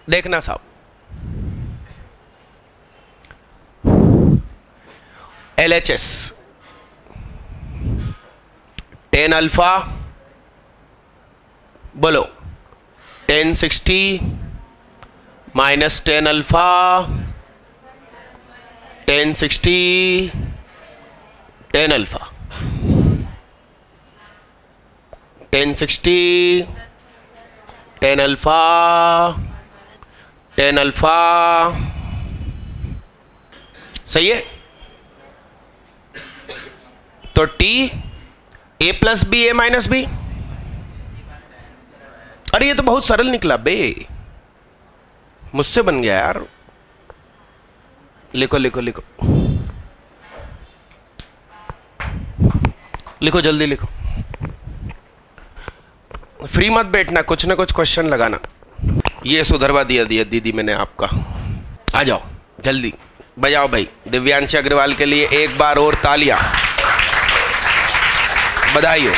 देखना साहब, LHS 10 alpha, बोलो 1060 minus 10 alpha, 1060 10 alpha, 1060 10 alpha, 10 alpha, सही है। तो T A plus b A minus b, अरे ये तो बहुत सरल निकला बे, मुझसे बन गया यार। लिखो लिखो लिखो लिखो, जल्दी लिखो, फ्री मत बैठना, कुछ ना कुछ क्वेश्चन लगाना। ये सुधरवा दिया दीदी मैंने आपका। आ जाओ जल्दी, बजाओ भाई। दिव्यांश अग्रवाल के लिए एक बार और तालियां, बधाई हो।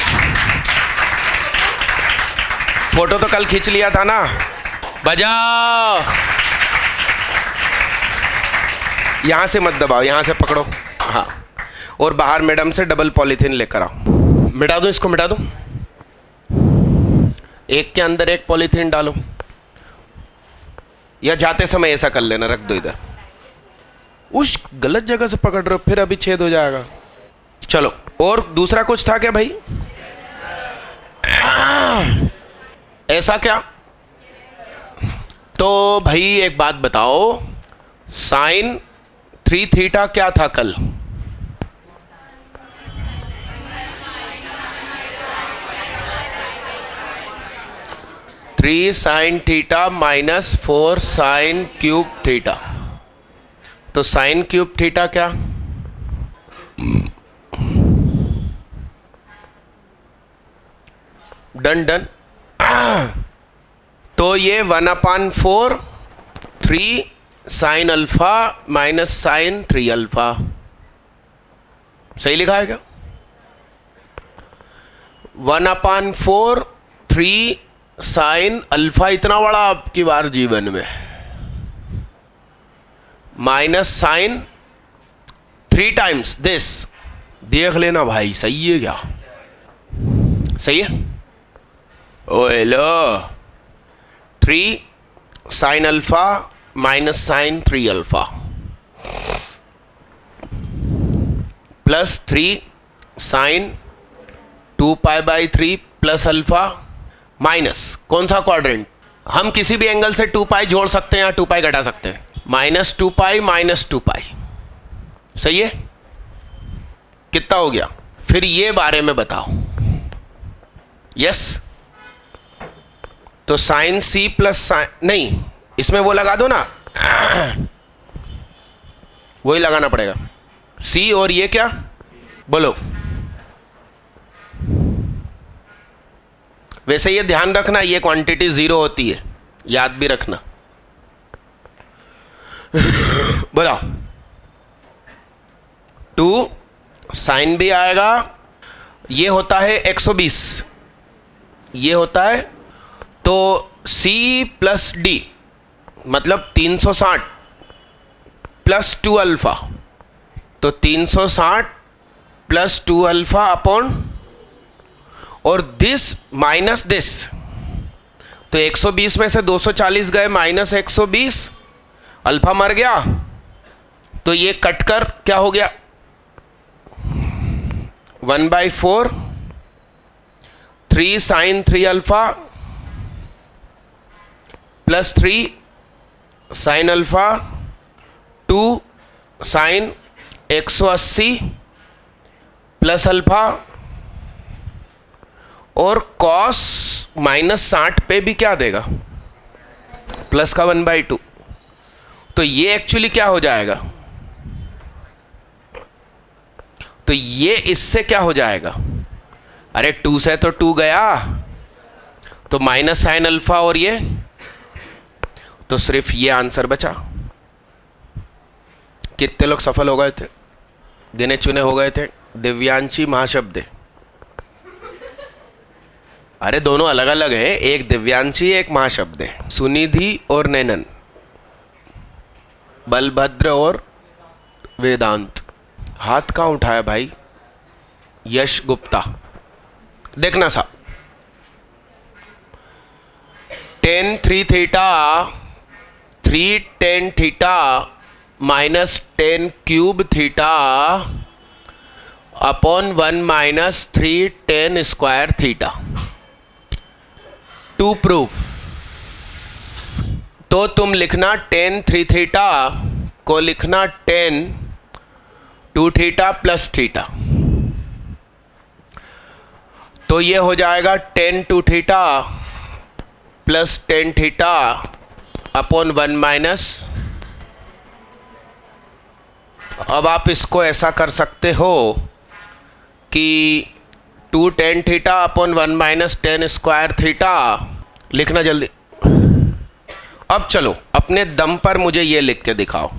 फोटो तो कल खींच लिया था ना, बजाओ। यहां से मत दबाओ, यहां से पकड़ो, हाँ। और बाहर मैडम से डबल पॉलीथीन लेकर आओ। मिटा दो इसको, मिटा दो, एक के अंदर एक पॉलीथीन डालो, या जाते समय ऐसा कर लेना, रख दो इधर। उस गलत जगह से पकड़ रहे हो, फिर अभी छेद हो जाएगा। चलो, और दूसरा कुछ था क्या भाई? ऐसा क्या? तो भाई एक बात बताओ, साइन 3 थीटा क्या था कल? Three sine theta minus 4 sine cube theta. तो साइन क्यूब थीटा क्या? Done done. तो ये 1/4 3 sine alpha minus sine 3 alpha, सही लिखा है क्या? 1/4 3 साइन अल्फा, इतना बड़ा आपकी बार जीवन में, माइनस साइन 3 टाइम्स दिस। देख लेना भाई, सही है क्या? सही है। ओ hello, 3 sine alpha minus sine 3 alpha plus 3 sine 2π/3 plus alpha minus कौन सा क्वाड्रेंट? हम किसी भी एंगल से 2π जोड़ सकते हैं या 2π घटा सकते हैं। -2π माइनस 2π, सही है। कितना हो गया? फिर ये बारे में बताओ। यस, तो साइन C प्लस साइन, नहीं इसमें वो लगा दो ना, वही लगाना पड़ेगा। C और ये क्या बोलो? वैसे ये ध्यान रखना, ये क्वांटिटी 0 होती है, याद भी रखना। बोलो 2 साइन भी आएगा, ये होता है 120, ये होता है, तो C प्लस D मतलब 360 प्लस 2 अल्फा, तो 360 प्लस 2 अल्फा अपॉन, और दिस माइनस दिस, तो 120 में से 240 गए, माइनस 120, अल्फा मर गया, तो ये कटकर क्या हो गया? 1/4 3 sine 3 alpha plus 3 sine alpha 2 sine 180 plus alpha, और कॉस -60 पे भी क्या देगा? प्लस का 1/2। तो ये एक्चुअली क्या हो जाएगा? तो ये इससे क्या हो जाएगा? अरे 2 से तो 2 गया, तो माइनस साइन अल्फा, और ये तो सिर्फ ये आंसर बचा। कितने लोग सफल हो गए थे? गिने चुने हो गए थे। दिव्यांशी महाशब्द, अरे दोनों अलग अलग हैं, एक दिव्यांशी एक महाशब्द है। सुनिधि और नैनन, बलभद्र और वेदांत। हाथ कहाँ उठाया भाई? यश गुप्ता। देखना साहब, tan 3 theta 3 tan theta minus tan cube theta upon 1 minus 3 tan square theta. To proof तो तुम लिखना tan 3 थीटा को लिखना tan 2 थीटा प्लस थीटा, तो ये हो जाएगा tan 2 theta plus tan theta upon 1 minus. अब आप इसको ऐसा कर सकते हो कि 2 tan theta upon 1 minus tan square theta लिखना जल्दी। अब चलो अपने दम पर मुझे ये लिख के दिखाओ।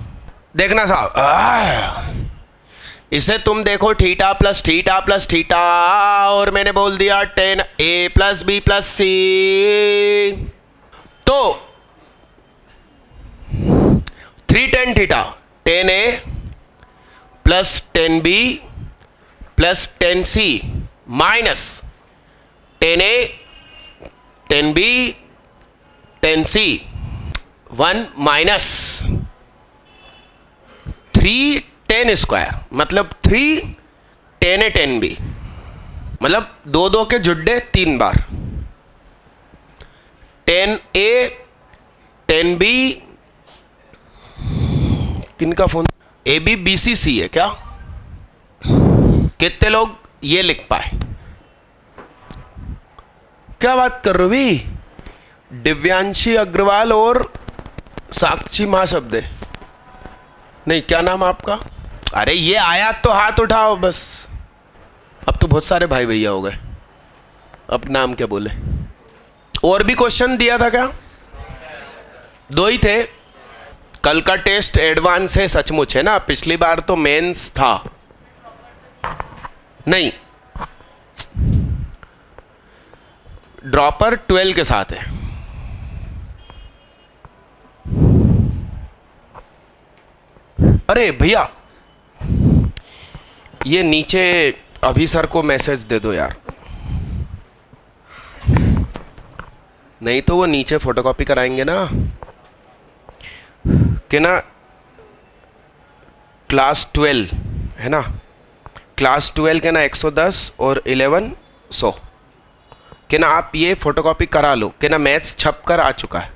देखना साहब, इसे तुम देखो थीटा प्लस थीटा और मैंने बोल दिया tan a plus B plus C. तो 3 tan theta tan a plus tan b plus tan c minus tan a tan b tan c 1 minus 3 tan square मतलब 3 tan a tan b, मतलब दो दो के जुड्डे 3 बार। tan a tan b, किनका phone? A B B C C है क्या? कितने लोग ये लिख पाए? क्या बात कर रहे हो भी? दिव्यांशी अग्रवाल और साक्षी महाशब्द है। नहीं, क्या नाम आपका? अरे ये आया तो हाथ उठाओ बस। अब तो बहुत सारे भाई भैया हो गए। अब नाम क्या बोले? और भी क्वेश्चन दिया था क्या? 2 ही थे। कल का टेस्ट एडवांस है सचमुच, है ना? पिछली बार तो मेंस था। नहीं, ड्रॉपर 12 के साथ है। अरे भैया ये नीचे अभी सर को मैसेज दे दो यार, नहीं तो वो नीचे फोटोकॉपी कराएंगे ना कि ना। क्लास 12 है ना, क्लास 12 के ना 110 और 1100 कि ना आप ये फोटोकॉपी करा लो कि ना मैथ्स छप कर आ चुका है,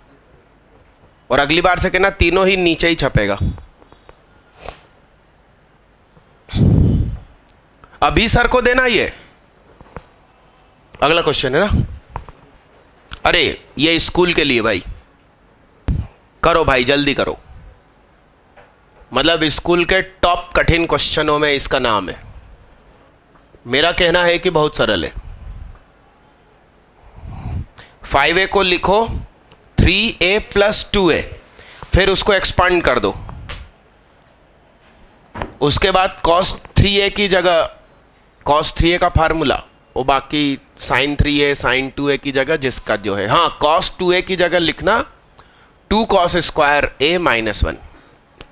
और अगली बार से कि ना तीनों ही नीचे ही छपेगा। अभी सर को देना ये अगला क्वेश्चन है ना। अरे ये स्कूल के लिए भाई, करो भाई जल्दी करो, मतलब स्कूल के टॉप कठिन क्वेश्चनों में इसका नाम है। मेरा कहना है कि बहुत सरल है। 5a को लिखो 3a प्लस 2a, फिर उसको एक्सपांड कर दो। उसके बाद cos 3a की जगह cos 3a का फार्मूला, वो बाकी sin 3a sin 2a की जगह जिसका जो है, हाँ cos 2a की जगह लिखना 2 cos स्क्वायर a माइनस 1।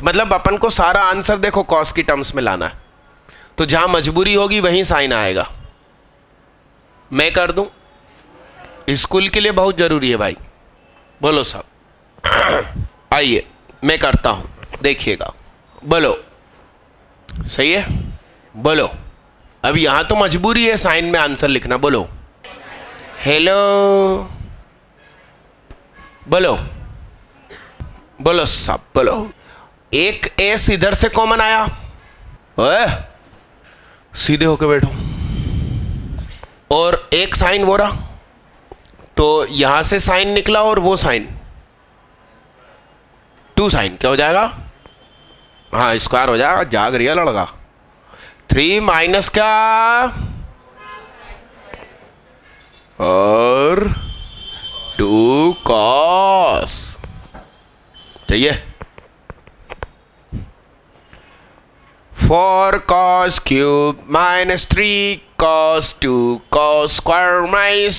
मतलब अपन को सारा आंसर देखो cos की टर्म्स में लाना है, तो जहां मजबूरी होगी वहीं साइन आएगा। मैं कर दूं? स्कूल के लिए बहुत जरूरी है भाई। बोलो साहब। आइए मैं करता हूं, देखिएगा। बोलो, सही है? बोलो। अब यहां तो मजबूरी है साइन में आंसर लिखना। बोलो हेलो, बोलो बोलो साहब बोलो। एक एस इधर से कॉमन आया, ओए सीधे होके बैठो, और एक साइन वो रहा, तो यहां से साइन निकला और वो साइन 2 साइन क्या हो जाएगा? हाँ स्क्वायर हो जाएगा। जाग रही है लड़का। 3 माइनस क्या और 2 कॉस, चाहिए? 4 cos cube minus 3 cos 2 cos square minus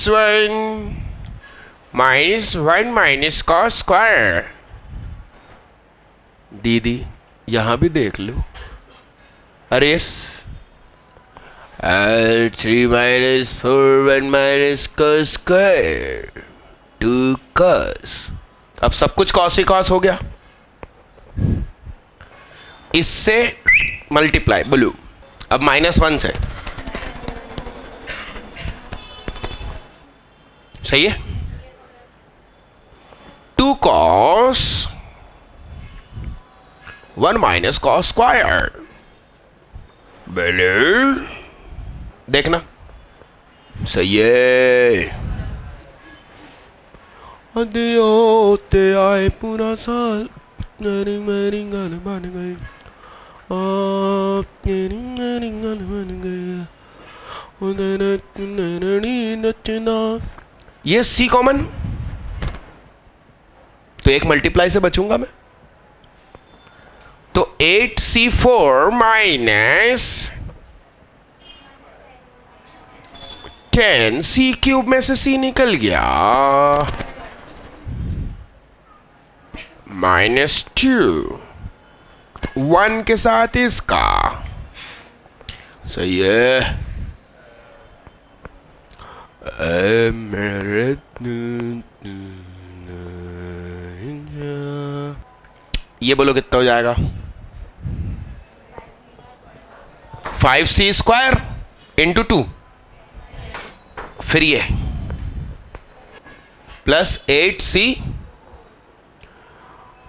1 minus cos square। दीदी यहां भी देख लो। अरे yes, 3 minus 4 1 minus cos square 2 cos। अब सब कुछ cos ही cos हो गया। इससे मल्टीप्लाई ब्लू, अब -1 से, सही है। 2 cos 1 minus cos square blue, देखना सही है। होते आए पूरा साल, मेरी गाल बन गई, ये सी कॉमन, तो एक मल्टीप्लाई से बचूंगा मैं। तो 8c4 माइनस 10c³ में से c निकल गया, -2 1 के साथ इसका, सही है। ये बोलो कितना हो जाएगा? 5c² इंटू 2, फिर ये प्लस 8c,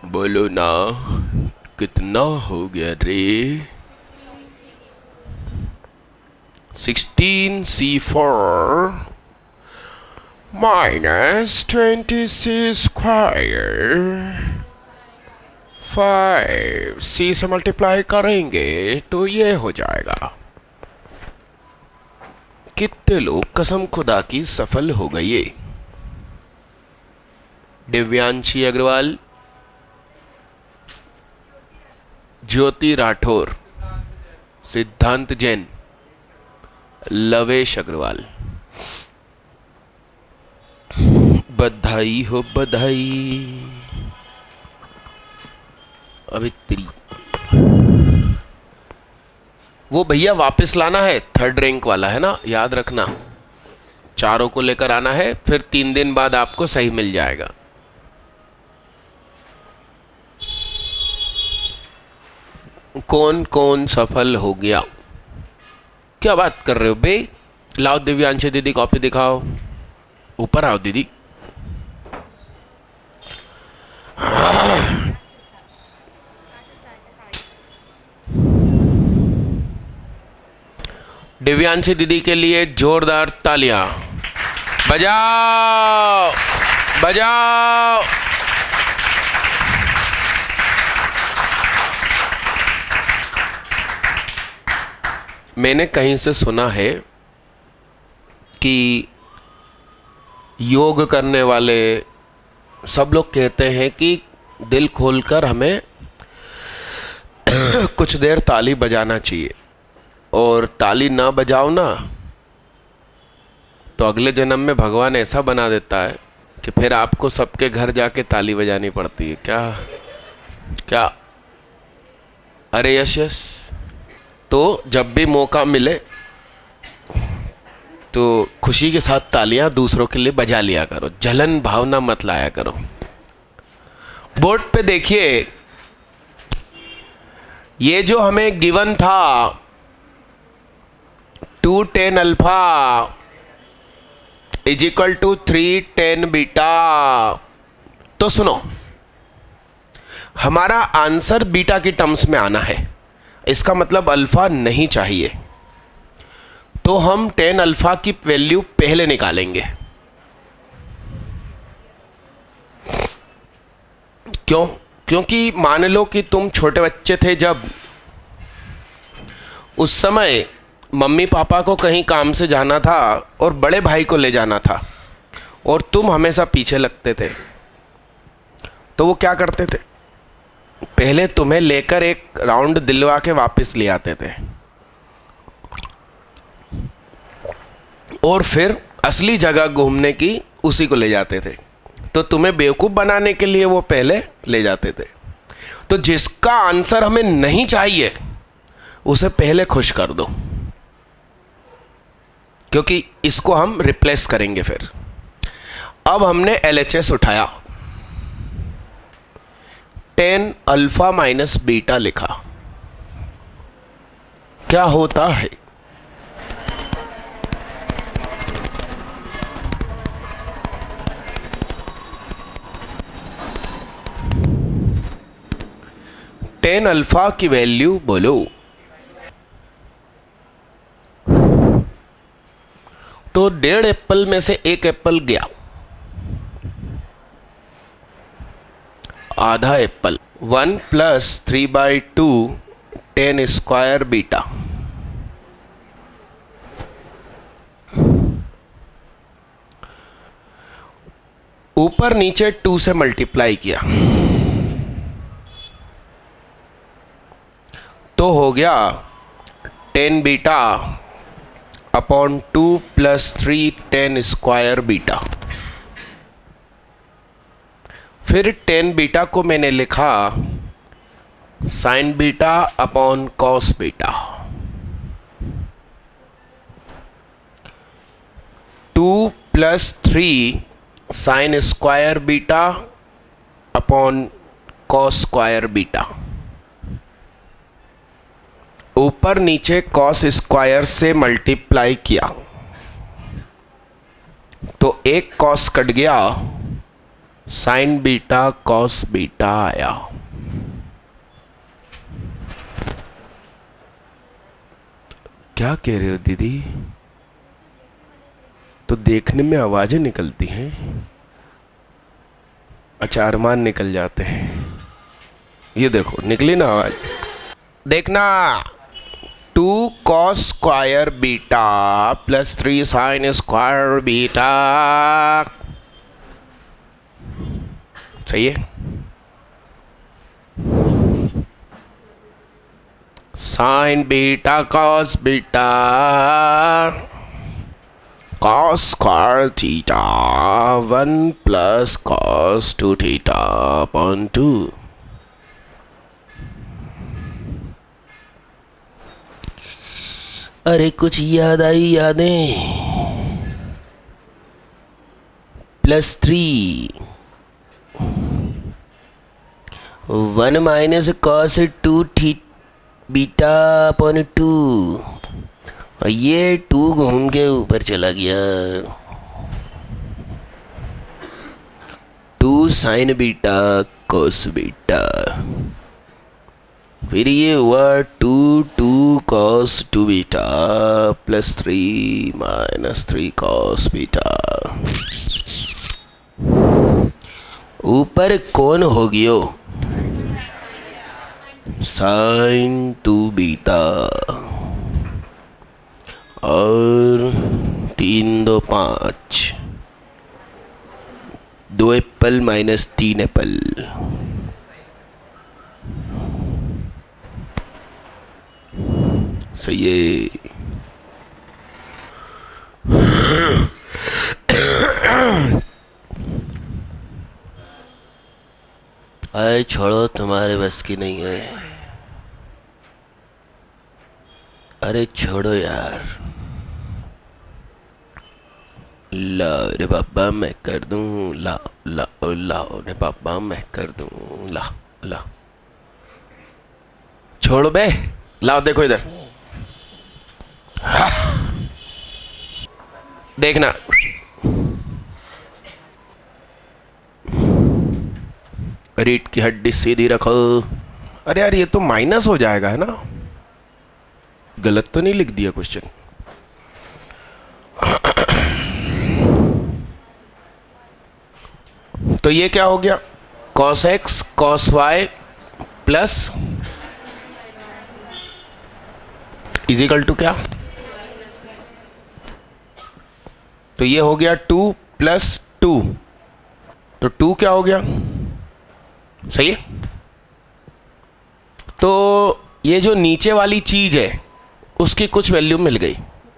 बोलो ना कितना हो गया रे? 16c4 माइनस 20c², 5c से मल्टीप्लाई करेंगे तो ये हो जाएगा। कितने लोग कसम खुदा की सफल हो गए? दिव्यांशी अग्रवाल, ज्योति राठौर, सिद्धांत जैन, लवेश अग्रवाल, बधाई हो बधाई। अभित्री वो भैया वापस लाना है, 3rd रैंक वाला है ना, याद रखना। चारों को लेकर आना है, फिर 3 दिन बाद आपको सही मिल जाएगा। कौन कौन सफल हो गया? क्या बात कर रहे हो बे? लाओ दिव्यांशी दीदी कॉपी दिखाओ, ऊपर आओ दीदी। दिव्यांशी दीदी के लिए जोरदार तालियां बजाओ बजाओ। मैंने कहीं से सुना है कि योग करने वाले सब लोग कहते हैं कि दिल खोलकर हमें कुछ देर ताली बजाना चाहिए, और ताली ना बजाओ ना तो अगले जन्म में भगवान ऐसा बना देता है कि फिर आपको सबके घर जाके ताली बजानी पड़ती है। क्या क्या? अरे यश यश, तो जब भी मौका मिले तो खुशी के साथ तालियां दूसरों के लिए बजा लिया करो, जलन भावना मत लाया करो। बोर्ड पे देखिए, ये जो हमें गिवन था 2 tan alpha is equal to 3 tan beta, तो सुनो, हमारा आंसर बीटा की टर्म्स में आना है। इसका मतलब अल्फा नहीं चाहिए, तो हम tan अल्फा की वैल्यू पहले निकालेंगे। क्यों? क्योंकि मान लो कि तुम छोटे बच्चे थे जब, उस समय मम्मी पापा को कहीं काम से जाना था और बड़े भाई को ले जाना था, और तुम हमेशा पीछे लगते थे, तो वो क्या करते थे? पहले तुम्हें लेकर एक राउंड दिलवा के वापस ले आते थे। और फिर असली जगह घूमने की उसी को ले जाते थे। तो तुम्हें बेवकूफ़ बनाने के लिए वो पहले ले जाते थे। तो जिसका आंसर हमें नहीं चाहिए उसे पहले खुश कर दो, क्योंकि इसको हम रिप्लेस करेंगे फिर। अब हमने LHS उठाया, tan अल्फा माइनस बीटा लिखा, क्या होता है? tan अल्फा की वैल्यू बोलो। तो 1.5 एप्पल में से 1 एप्पल गया, आधा एप्पल। 1 + 3/2 tan square beta. ऊपर नीचे 2 से मल्टीप्लाई किया तो हो गया tan beta upon 2 + 3 tan square beta. फिर tan बीटा को मैंने लिखा sin beta upon cos beta. 2 + 3 sin square beta upon cos square beta. ऊपर नीचे cos स्क्वायर से मल्टीप्लाई किया तो एक cos कट गया, sin बीटा cos बीटा आया। क्या कह रहे हो दीदी? तो देखने में आवाजें निकलती हैं, अच्छा अरमान निकल जाते हैं। ये देखो निकली ना आवाज, देखना। 2 cos square beta + 3 sin square beta, सही है। sin beta cos beta cos square theta 1 + cos 2 theta upon 2। अरे कुछ याद आई यादें? +3 1 - cos 2 बीटा अपॉन 2, और ये 2 घूम के ऊपर चला गया। 2 sin बीटा cos बीटा, फिर ये हुआ 2 cos 2 बीटा +3 - 3 cos बीटा। ऊपर कौन हो गयो? sin 2 बीटा, और 3 2 5, 2 एप्पल माइनस 3 एप्पल। सही है। अरे छोड़ो, तुम्हारे बस की नहीं है। अरे छोड़ो यार। लाओ रे बाबा मैं कर दूं, लाओ रे बाबा मैं कर दूं, ला। छोड़ बे, लाओ देखो इधर। देखना, रीढ़ की हड्डी सीधी रखो। अरे यार ये तो माइनस हो जाएगा है ना, गलत तो नहीं लिख दिया क्वेश्चन? तो ये क्या हो गया? cos x cos y plus equal to क्या? तो ये हो गया 2 + 2, तो 2 क्या हो गया? सही है। तो ये जो नीचे वाली चीज है उसकी कुछ वैल्यू मिल गई,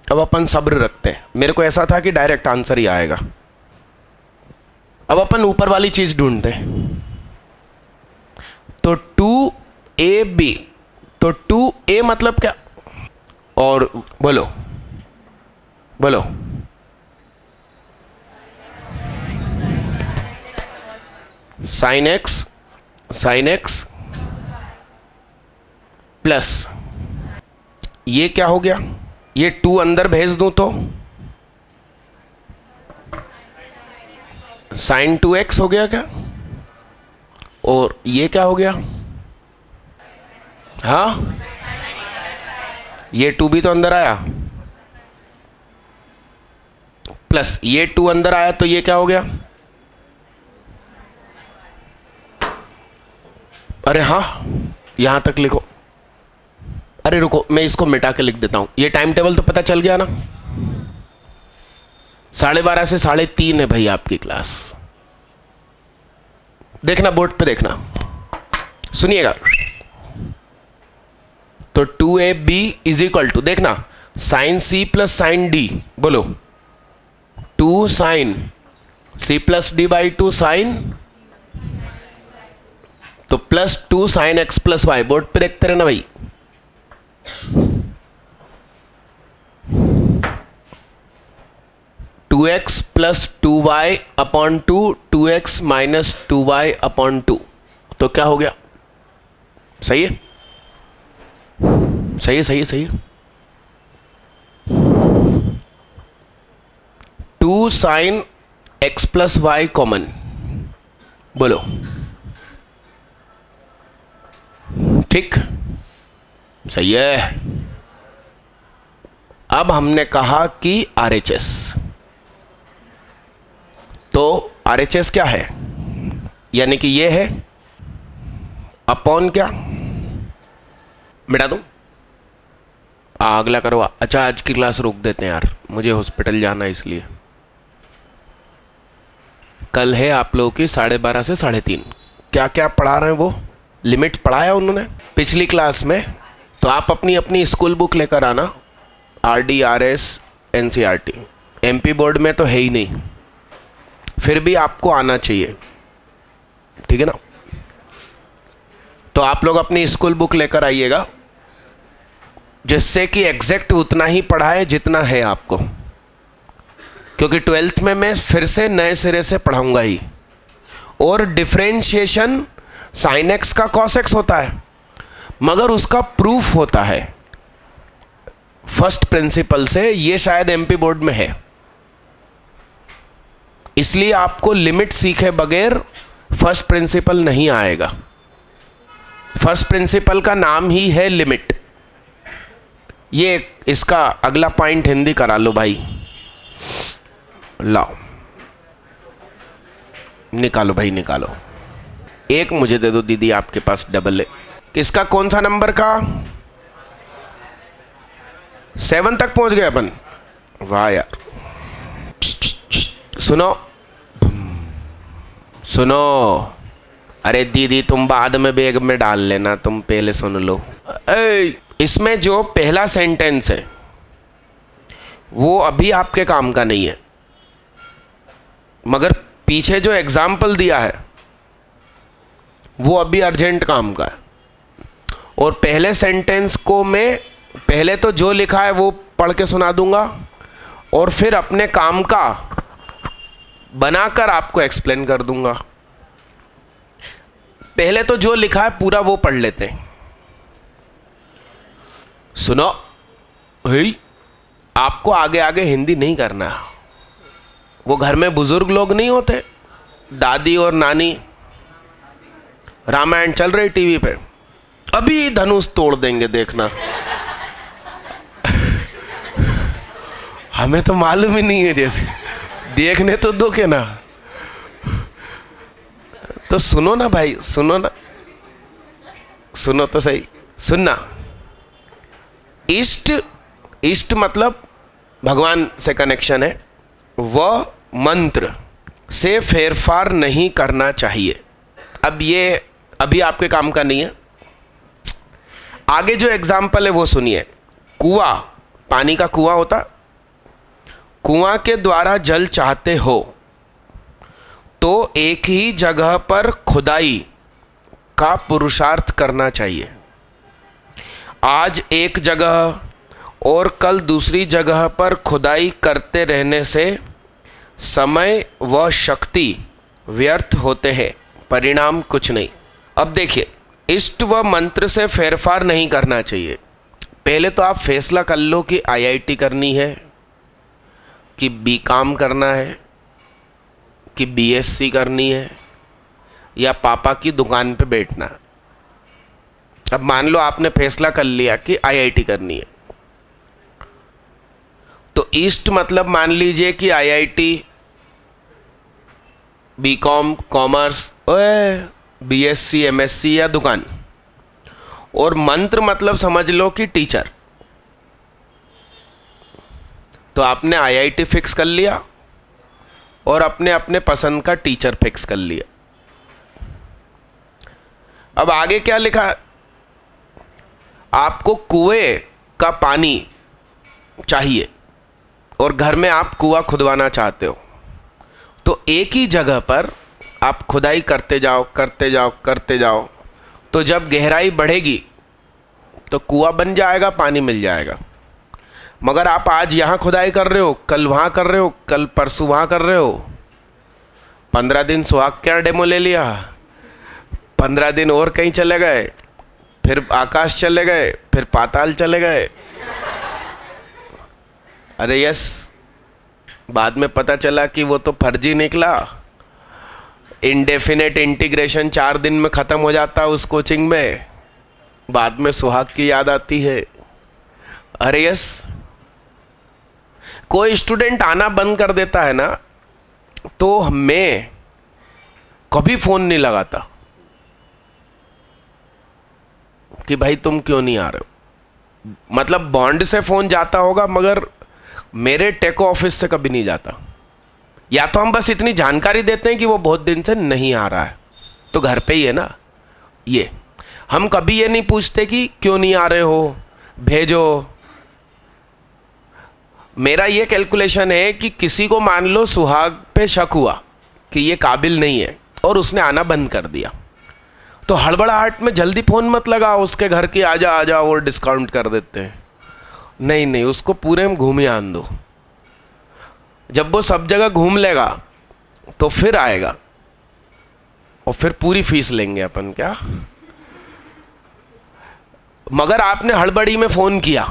अब अपन सब्र रखते हैं, मेरे को ऐसा था कि डायरेक्ट आंसर ही आएगा। अब अपन ऊपर वाली चीज ढूंढते हैं। तो 2ab, तो 2a मतलब क्या? और बोलो बोलो, साइन एक्स प्लस ये क्या हो गया? ये 2 अंदर भेज दूं तो साइन 2x हो गया क्या? और ये क्या हो गया? हाँ, ये 2 भी तो अंदर आया, प्लस ये 2 अंदर आया, तो ये क्या हो गया? अरे हाँ, यहां तक लिखो। अरे रुको, मैं इसको मिटा के लिख देता हूं। ये टाइम टेबल तो पता चल गया ना? 12:30 से 3:30 है भाई आपकी क्लास। देखना बोर्ड पे, देखना, सुनिएगा। तो 2ab इज इक्वल टू, देखना, sine c plus sine d, बोलो 2 sine c plus d by 2 sine, तो plus 2 sine x plus Y. Board पे देखते रहना भाई। Two X plus 2y upon 2, 2x minus 2y upon 2, तो क्या हो गया? सही है, सही है, सही है, सही है। 2 sine x plus y common, बोलो, ठीक, सही है। अब हमने कहा कि RHS, तो RHS क्या है? यानी कि ये है अपॉन क्या, मिटा दूं? अगला करवा। अच्छा, आज की क्लास रोक देते हैं यार, मुझे हॉस्पिटल जाना है, इसलिए कल है आप लोगों की 12:30 से 3:30। क्या क्या पढ़ा रहे हैं वो? लिमिट पढ़ाया उन्होंने पिछली क्लास में। तो आप अपनी अपनी स्कूल बुक लेकर आना, RD RS NCERT। MP board में तो है ही नहीं, फिर भी आपको आना चाहिए, ठीक है ना? तो आप लोग अपनी स्कूल बुक लेकर आइएगा, जिससे कि एग्जैक्ट उतना ही पढ़ाए जितना है आपको, क्योंकि 12th में मैं फिर से नए सिरे से पढ़ाऊंगा ही। और डिफरेंशिएशन साइन एक्स का कॉस एक्स होता है, मगर उसका प्रूफ होता है फर्स्ट प्रिंसिपल से। ये शायद MP बोर्ड में है, इसलिए आपको लिमिट सीखे बगैर फर्स्ट प्रिंसिपल नहीं आएगा। फर्स्ट प्रिंसिपल का नाम ही है लिमिट। ये इसका अगला पॉइंट हिंदी करा लो भाई, लाओ निकालो भाई, निकालो। एक मुझे दे दो दीदी, आपके पास डबल है। किसका, कौन सा नंबर का? 7 तक पहुंच गए अपन, वाह यार। सुनो सुनो, अरे दीदी तुम बाद में बैग में डाल लेना, तुम पहले सुन लो। इसमें जो पहला सेंटेंस है वो अभी आपके काम का नहीं है, मगर पीछे जो एग्जाम्पल दिया है वो अभी अर्जेंट काम का है। और पहले सेंटेंस को मैं पहले तो जो लिखा है वो पढ़ के सुना दूंगा, और फिर अपने काम का बनाकर आपको एक्सप्लेन कर दूंगा। पहले तो जो लिखा है पूरा वो पढ़ लेते हैं। सुनो, आपको आगे आगे हिंदी नहीं करना। वो घर में बुजुर्ग लोग नहीं होते, दादी और नानी, रामायण चल रही टीवी पे, अभी धनुष तोड़ देंगे, देखना। हमें तो मालूम ही नहीं है, जैसे देखने तो दो के ना। तो सुनो ना भाई, सुनो ना, सुनो तो सही, सुनना। इष्ट, इष्ट मतलब भगवान से कनेक्शन है। वह मंत्र से फेरफार नहीं करना चाहिए। अब ये अभी आपके काम का नहीं है। आगे जो एग्जाम्पल है वो सुनिए। कुआं, पानी का कुआं होता, कुआं के द्वारा जल चाहते हो तो एक ही जगह पर खुदाई का पुरुषार्थ करना चाहिए। आज एक जगह और कल दूसरी जगह पर खुदाई करते रहने से समय व शक्ति व्यर्थ होते हैं, परिणाम कुछ नहीं। अब देखिए, इष्ट व मंत्र से फेरफार नहीं करना चाहिए। पहले तो आप फैसला कर लो कि आईआईटी करनी है, कि बीकॉम करना है, कि बीएससी करनी है, या पापा की दुकान पे बैठना। अब मान लो आपने फैसला कर लिया कि आईआईटी करनी है, तो ईस्ट मतलब मान लीजिए कि IIT, BCom, commerce, BSc, MSc या दुकान। और मंत्र मतलब समझ लो कि टीचर। तो आपने आईआईटी फिक्स कर लिया और अपने अपने पसंद का टीचर फिक्स कर लिया। अब आगे क्या लिखा है? आपको कुएं का पानी चाहिए और घर में आप कुआं खुदवाना चाहते हो, तो एक ही जगह पर आप खुदाई करते जाओ करते जाओ करते जाओ, तो जब गहराई बढ़ेगी तो कुआं बन जाएगा, पानी मिल जाएगा। मगर आप आज यहाँ खुदाई कर रहे हो, कल वहाँ कर रहे हो, कल परसों वहाँ कर रहे हो, 15 दिन सुहाग क्या डेमो ले लिया, 15 दिन और कहीं चले गए, फिर आकाश चले गए, फिर पाताल चले गए। अरे यस, बाद में पता चला कि वो तो फर्जी निकला। इंडेफिनेट इंटीग्रेशन 4 दिन में ख़त्म हो जाता उस कोचिंग में, बाद में सुहाग की याद आती है। अरे यस, कोई स्टूडेंट आना बंद कर देता है ना, तो मैं कभी फ़ोन नहीं लगाता कि भाई तुम क्यों नहीं आ रहे हो। मतलब बॉन्ड से फ़ोन जाता होगा, मगर मेरे टेको ऑफिस से कभी नहीं जाता। या तो हम बस इतनी जानकारी देते हैं कि वो बहुत दिन से नहीं आ रहा है, तो घर पे ही है ना। ये हम कभी ये नहीं पूछते कि क्यों नहीं आ रहे हो, भेजो। मेरा ये कैलकुलेशन है कि किसी को मान लो सुहाग पे शक हुआ कि ये काबिल नहीं है और उसने आना बंद कर दिया, तो हड़बड़ाहट में जल्दी फ़ोन मत लगाओ उसके घर की, आजा आजा और डिस्काउंट कर देते हैं। नहीं नहीं, उसको पूरे में घूमे आन दो। जब वो सब जगह घूम लेगा तो फिर आएगा और फिर पूरी फीस लेंगे अपन क्या। मगर आपने हड़बड़ी में फ़ोन किया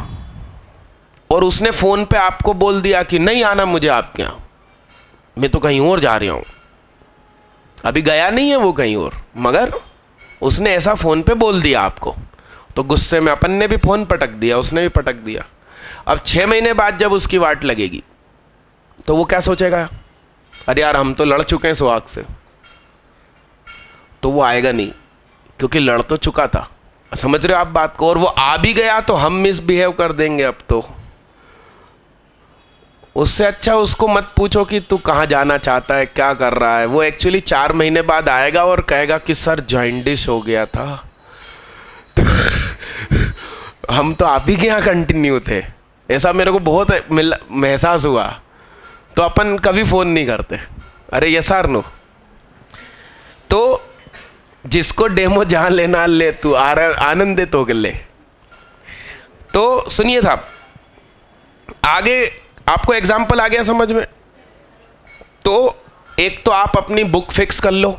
और उसने फ़ोन पे आपको बोल दिया कि नहीं आना मुझे आपके यहाँ, मैं तो कहीं और जा रहा हूँ। अभी गया नहीं है वो कहीं और, मगर उसने ऐसा फ़ोन पे बोल दिया आपको, तो गुस्से में अपन ने भी फ़ोन पटक दिया, उसने भी पटक दिया। अब 6 महीने बाद जब उसकी वाट लगेगी तो वो क्या सोचेगा? अरे यार, हम तो लड़ चुके हैं सुहाग से। तो वो आएगा नहीं, क्योंकि लड़ तो चुका था। समझ रहे हो आप बात को? और वो आ भी गया तो हम मिसबिहेव कर देंगे। अब तो उससे अच्छा उसको मत पूछो कि तू कहाँ जाना चाहता है, क्या कर रहा है। वो एक्चुअली 4 महीने बाद आएगा और कहेगा कि सर जॉइंटिस हो गया था। हम तो आप ही के यहाँ कंटिन्यू थे, ऐसा मेरे को बहुत महसूस हुआ। तो अपन कभी फ़ोन नहीं करते। अरे ये सर नो, तो जिसको डेमो जहाँ लेना ले, तू आनंदित हो के ले। तो सुनिए साहब, आगे आपको एग्जाम्पल आ गया समझ में? तो एक तो आप अपनी बुक फिक्स कर लो।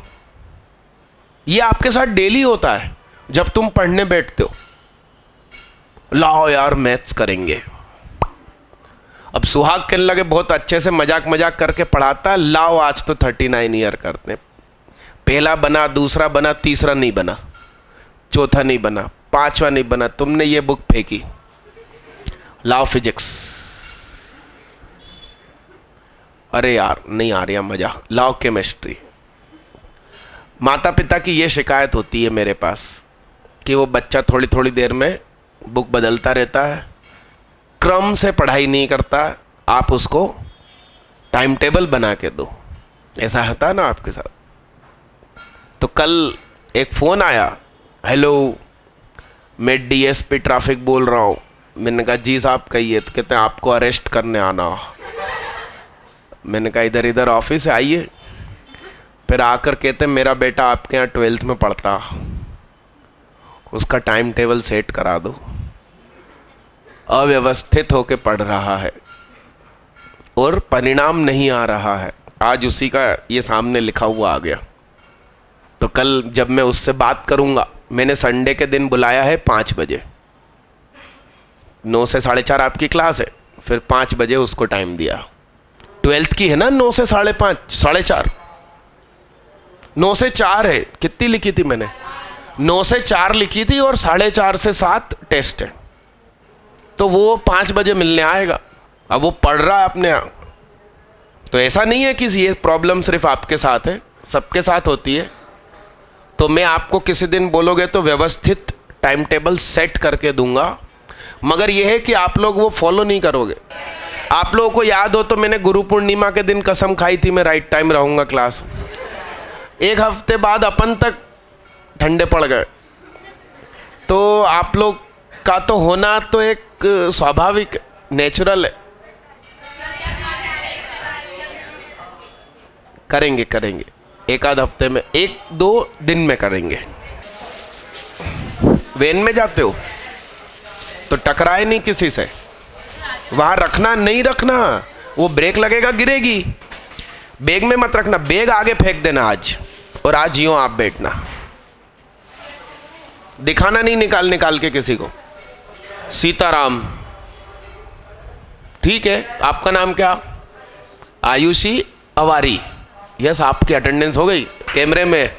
ये आपके साथ डेली होता है जब तुम पढ़ने बैठते हो। लाओ यार मैथ्स करेंगे। अब सुहाग कहने लगे बहुत अच्छे से मजाक मजाक करके पढ़ाता है, लाओ आज तो 39 ईयर करते हैं। पहला बना, दूसरा बना, तीसरा नहीं बना, चौथा नहीं बना, 5वां नहीं बना, तुमने ये बुक फेंकी। लाओ फिजिक्स। अरे यार नहीं आ रहा मजा, लाओ केमिस्ट्री। माता पिता की ये शिकायत होती है मेरे पास कि वो बच्चा थोड़ी थोड़ी देर में बुक बदलता रहता है, क्रम से पढ़ाई नहीं करता। आप उसको टाइम टेबल बना के दो। ऐसा होता है ना आपके साथ? तो कल एक फ़ोन आया, हेलो मैं डीएसपी ट्रैफिक बोल रहा हूँ। मैंने कहा जी साहब कहिए। तो कहते हैं आपको अरेस्ट करने आना। मैंने कहा इधर इधर ऑफिस आइए। फिर आकर कहते मेरा बेटा आपके यहाँ 12th में पढ़ता, उसका टाइम टेबल सेट करा दो, अव्यवस्थित होके पढ़ रहा है और परिणाम नहीं आ रहा है। आज उसी का ये सामने लिखा हुआ आ गया। तो कल जब मैं उससे बात करूंगा, मैंने संडे के दिन बुलाया है 5 बजे, 9 से 4:30 आपकी क्लास है, फिर 5 बजे उसको टाइम दिया। 12th की है ना, 9 से 5:30, 4:30, 9 से 4 है। कितनी लिखी थी मैंने? 9 से 4 लिखी थी और 4:30 से 7 टेस्ट है। तो वो 5 बजे मिलने आएगा। अब वो पढ़ रहा है अपने यहाँ। तो ऐसा नहीं है कि ये प्रॉब्लम सिर्फ आपके साथ है, सबके साथ होती है। तो मैं आपको किसी दिन बोलोगे तो व्यवस्थित टाइम टेबल सेट करके दूंगा, मगर यह है कि आप लोग वो फॉलो नहीं करोगे। आप लोगों को याद हो तो मैंने गुरु पूर्णिमा के दिन कसम खाई थी मैं राइट टाइम रहूंगा क्लास। 1 हफ्ते बाद अपन तक ठंडे पड़ गए। तो आप लोग का तो होना तो एक स्वाभाविक नेचुरल है। करेंगे करेंगे, 1 आध हफ्ते में, 1-2 दिन में करेंगे। वेन में जाते हो तो टकराए नहीं किसी से, वहां रखना नहीं रखना, वो ब्रेक लगेगा गिरेगी। बैग में मत रखना, बैग आगे फेंक देना आज, और आज यूं आप बैठना, दिखाना नहीं निकाल निकाल के किसी को। सीताराम, ठीक है। आपका नाम क्या? आयुषी अवारी। यस, आपकी अटेंडेंस हो गई कैमरे में।